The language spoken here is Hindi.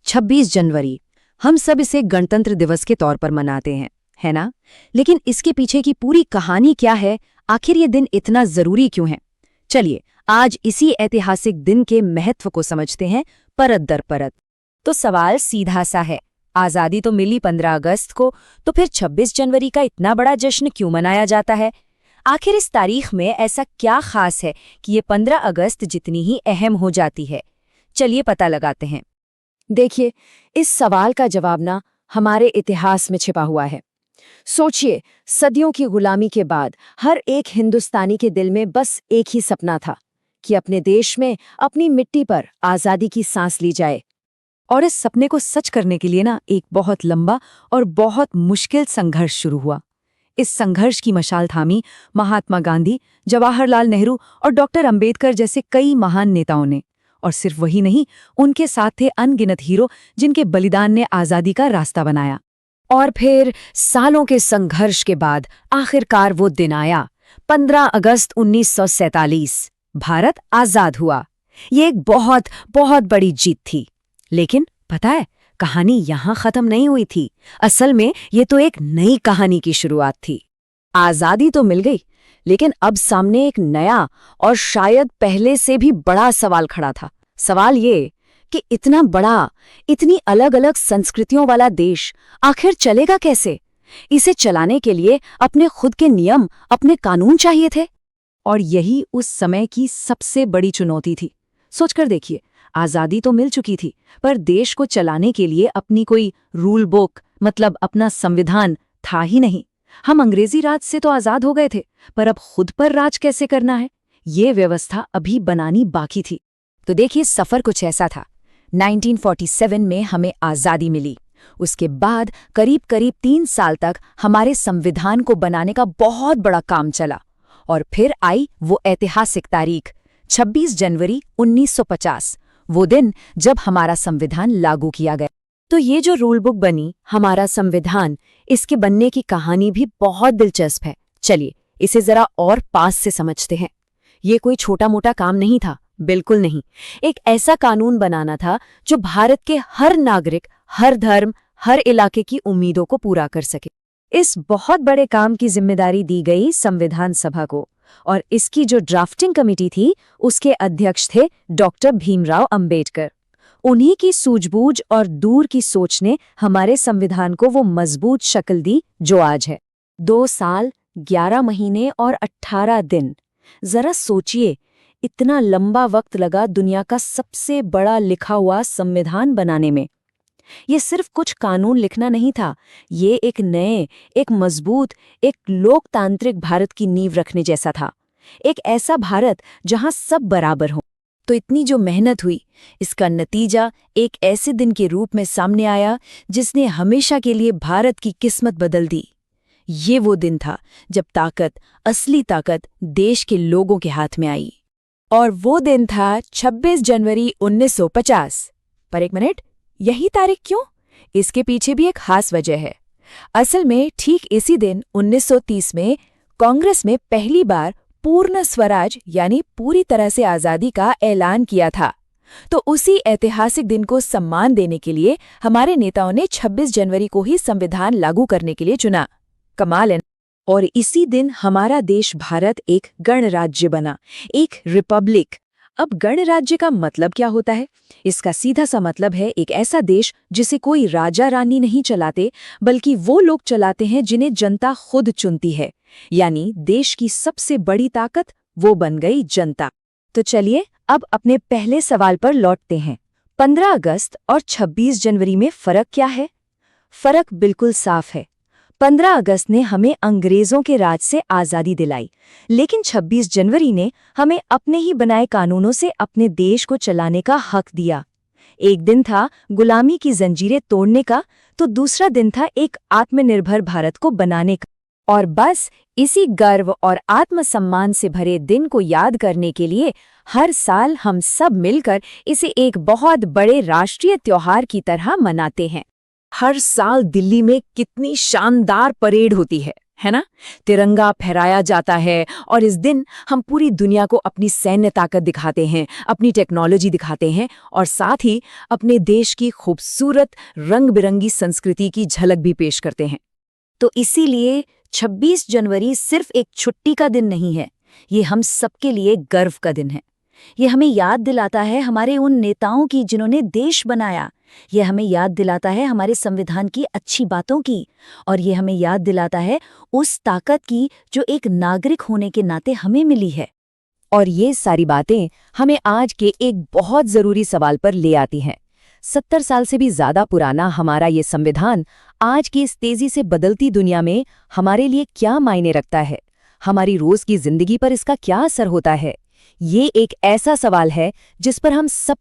26 जनवरी, हम सब इसे गणतंत्र दिवस के तौर पर मनाते हैं, है ना? लेकिन इसके पीछे की पूरी कहानी क्या है? आखिर ये दिन इतना जरूरी क्यों है? चलिए, आज इसी ऐतिहासिक दिन के महत्व को समझते हैं परत दर परत। तो सवाल सीधा सा है, आज़ादी तो मिली 15 अगस्त को, तो फिर 26 जनवरी का इतना बड़ा जश्न क्यों मनाया जाता है? आखिर इस तारीख में ऐसा क्या खास है कि ये 15 अगस्त जितनी ही अहम हो जाती है? चलिए पता लगाते हैं। देखिए, इस सवाल का जवाब ना हमारे इतिहास में छिपा हुआ है। सोचिए, सदियों की गुलामी के बाद हर एक हिंदुस्तानी के दिल में बस एक ही सपना था कि अपने देश में, अपनी मिट्टी पर आज़ादी की सांस ली जाए। और इस सपने को सच करने के लिए ना एक बहुत लंबा और बहुत मुश्किल संघर्ष शुरू हुआ। इस संघर्ष की मशाल थामी महात्मा गांधी, जवाहरलाल नेहरू और डॉक्टर अंबेडकर जैसे कई महान नेताओं ने। और सिर्फ वही नहीं, उनके साथ थे अनगिनत हीरो जिनके बलिदान ने आज़ादी का रास्ता बनाया। और फिर सालों के संघर्ष के बाद आखिरकार वो दिन आया, 15 अगस्त 1947। भारत आज़ाद हुआ। ये एक बहुत बहुत बड़ी जीत थी। लेकिन पता है, कहानी यहाँ खत्म नहीं हुई थी। असल में ये तो एक नई कहानी की शुरुआत थी। आज़ादी तो मिल गई, लेकिन अब सामने एक नया और शायद पहले से भी बड़ा सवाल खड़ा था। सवाल ये कि इतना बड़ा, इतनी अलग अलग संस्कृतियों वाला देश आखिर चलेगा कैसे? इसे चलाने के लिए अपने खुद के नियम, अपने कानून चाहिए थे। और यही उस समय की सबसे बड़ी चुनौती थी। सोचकर देखिए, आज़ादी तो मिल चुकी थी, पर देश को चलाने के लिए अपनी कोई रूल बुक, मतलब अपना संविधान था ही नहीं। हम अंग्रेजी राज से तो आज़ाद हो गए थे, पर अब खुद पर राज कैसे करना है, ये व्यवस्था अभी बनानी बाकी थी। तो देखिए, सफ़र कुछ ऐसा था। 1947 में हमें आज़ादी मिली। उसके बाद करीब करीब 3 साल तक हमारे संविधान को बनाने का बहुत बड़ा काम चला। और फिर आई वो ऐतिहासिक तारीख, 26 जनवरी 1950, वो दिन जब हमारा संविधान लागू किया गया। तो ये जो रूल बुक बनी, हमारा संविधान, इसके बनने की कहानी भी बहुत दिलचस्प है। चलिए इसे जरा और पास से समझते हैं। ये कोई छोटा मोटा काम नहीं था, बिल्कुल नहीं। एक ऐसा कानून बनाना था जो भारत के हर नागरिक, हर धर्म, हर इलाके की उम्मीदों को पूरा कर सके। इस बहुत बड़े काम की जिम्मेदारी दी गई संविधान सभा को, और इसकी जो ड्राफ्टिंग कमेटी थी, उसके अध्यक्ष थे डॉक्टर भीमराव अंबेडकर। उन्हीं की सूझबूझ और दूर की सोच ने हमारे संविधान को वो मजबूत शक्ल दी जो आज है। 2 साल, 11 महीने और 18 दिन। जरा सोचिए, इतना लंबा वक्त लगा दुनिया का सबसे बड़ा लिखा हुआ संविधान बनाने में। ये सिर्फ कुछ कानून लिखना नहीं था, ये एक नए, एक मजबूत, एक लोकतांत्रिक भारत की नींव रखने जैसा था। एक ऐसा भारत जहां सब बराबर हों। तो इतनी जो मेहनत हुई, इसका नतीजा एक ऐसे दिन के रूप में सामने आया जिसने हमेशा के लिए भारत की किस्मत बदल दी। ये वो दिन था जब ताकत, असली ताकत देश के लोगों के हाथ में आई। और वो दिन था 26 जनवरी 1950। पर एक मिनट, यही तारीख क्यों? इसके पीछे भी एक खास वजह है। असल में ठीक इसी दिन 1930 में कांग्रेस में पहली बार पूर्ण स्वराज यानी पूरी तरह से आज़ादी का ऐलान किया था। तो उसी ऐतिहासिक दिन को सम्मान देने के लिए हमारे नेताओं ने 26 जनवरी को ही संविधान लागू करने के लिए चुना। कमाल है। और इसी दिन हमारा देश भारत एक गणराज्य बना, एक रिपब्लिक। अब गणराज्य का मतलब क्या होता है? इसका सीधा सा मतलब है एक ऐसा देश जिसे कोई राजा रानी नहीं चलाते, बल्कि वो लोग चलाते हैं जिन्हें जनता खुद चुनती है। यानी देश की सबसे बड़ी ताकत वो बन गई जनता। तो चलिए अब अपने पहले सवाल पर लौटते हैं। 15 अगस्त और 26 जनवरी में फर्क क्या है? फर्क बिल्कुल साफ है। 15 अगस्त ने हमें अंग्रेजों के राज से आज़ादी दिलाई, लेकिन 26 जनवरी ने हमें अपने ही बनाए कानूनों से अपने देश को चलाने का हक दिया। एक दिन था गुलामी की जंजीरें तोड़ने का, तो दूसरा दिन था एक आत्मनिर्भर भारत को बनाने का। और बस इसी गर्व और आत्मसम्मान से भरे दिन को याद करने के लिए हर साल हम सब मिलकर इसे एक बहुत बड़े राष्ट्रीय त्योहार की तरह मनाते हैं। हर साल दिल्ली में कितनी शानदार परेड होती है, है ना? तिरंगा फहराया जाता है और इस दिन हम पूरी दुनिया को अपनी सैन्य ताकत दिखाते हैं, अपनी टेक्नोलॉजी दिखाते हैं और साथ ही अपने देश की खूबसूरत रंग-बिरंगी संस्कृति की झलक भी पेश करते हैं। तो इसीलिए 26 जनवरी सिर्फ एक छुट्टी का दिन नहीं है, ये हम सबके लिए गर्व का दिन है। ये हमें याद दिलाता है हमारे उन नेताओं की जिन्होंने देश बनाया, ये हमें याद दिलाता है हमारे संविधान की अच्छी बातों की, और ये हमें याद दिलाता है उस ताकत की जो एक नागरिक होने के नाते हमें मिली है। और ये सारी बातें हमें आज के एक बहुत ज़रूरी सवाल पर ले आती हैं। 70 साल से भी ज़्यादा पुराना हमारा ये संविधान आज की इस तेज़ी से बदलती दुनिया में हमारे लिए क्या मायने रखता है? हमारी रोज़ की ज़िंदगी पर इसका क्या असर होता है? ये एक ऐसा सवाल है जिस पर हम सब